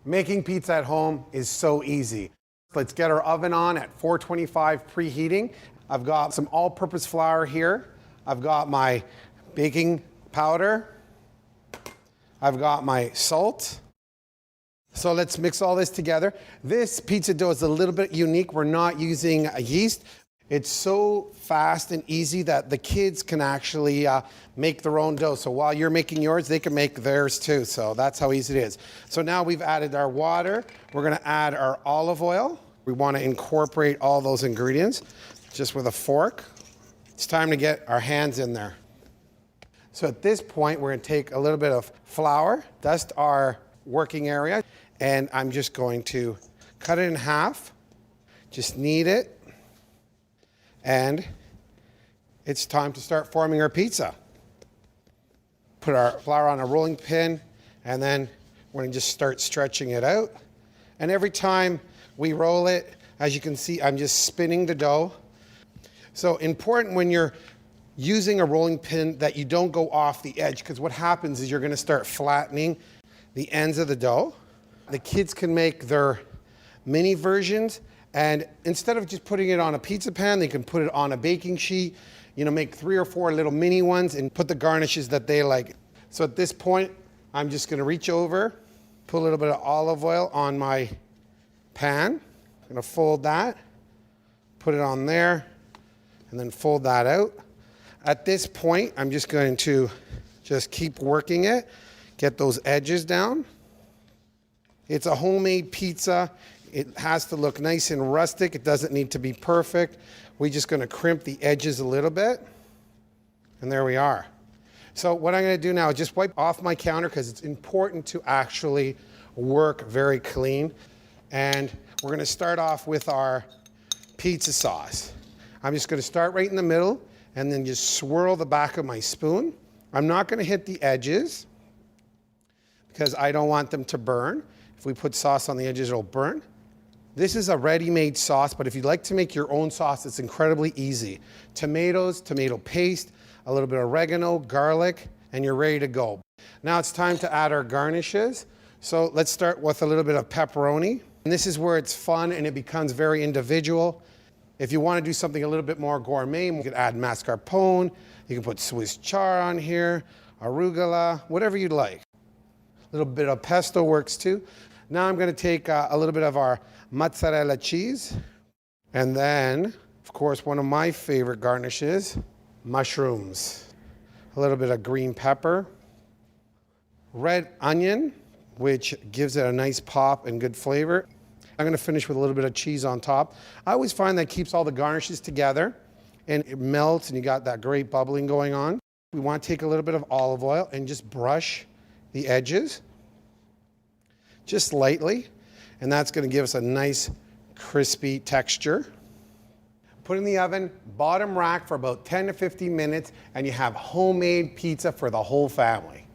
Making pizza at home is so easy. Let's get our oven on at 425 preheating. I've got some all-purpose flour here. I've got my baking powder. I've got my salt. So let's mix all this together. This pizza dough is a little bit unique. We're not using a yeast. It's so fast and easy that the kids can actually make their own dough. So while you're making yours, they can make theirs too. So that's how easy it is. So now we've added our water. We're gonna add our olive oil. We wanna incorporate all those ingredients just with a fork. It's time to get our hands in there. So at this point, we're gonna take a little bit of flour, dust our working area, and I'm just going to cut it in half, just knead it, and it's time to start forming our pizza. Put our flour on a rolling pin, and then we're gonna just start stretching it out. And every time we roll it, as you can see, I'm just spinning the dough. So important when you're using a rolling pin that you don't go off the edge, because what happens is you're gonna start flattening the ends of the dough. The kids can make their mini versions, and instead of just putting it on a pizza pan, they can put it on a baking sheet, make 3 or 4 little mini ones and put the garnishes that they like. So at this point, I'm just gonna reach over, put a little bit of olive oil on my pan. I'm gonna fold that, put it on there, and then fold that out. At this point, I'm just going to just keep working it, get those edges down. It's a homemade pizza. It has to look nice and rustic. It doesn't need to be perfect. We're just gonna crimp the edges a little bit. And there we are. So what I'm gonna do now is just wipe off my counter because it's important to actually work very clean. And we're gonna start off with our pizza sauce. I'm just gonna start right in the middle and then just swirl the back of my spoon. I'm not gonna hit the edges because I don't want them to burn. If we put sauce on the edges, it'll burn. This is a ready-made sauce, but if you'd like to make your own sauce, it's incredibly easy. Tomatoes, tomato paste, a little bit of oregano, garlic, and you're ready to go. Now it's time to add our garnishes. So let's start with a little bit of pepperoni. And this is where it's fun and it becomes very individual. If you want to do something a little bit more gourmet, you could add mascarpone, you can put Swiss chard on here, arugula, whatever you'd like. A little bit of pesto works too. Now I'm going to take a little bit of our mozzarella cheese. And then, of course, one of my favorite garnishes, mushrooms. A little bit of green pepper. Red onion, which gives it a nice pop and good flavor. I'm going to finish with a little bit of cheese on top. I always find that keeps all the garnishes together and it melts and you got that great bubbling going on. We want to take a little bit of olive oil and just brush the edges just lightly, and that's going to give us a nice crispy texture. Put in the oven, bottom rack for about 10 to 15 minutes, and you have homemade pizza for the whole family.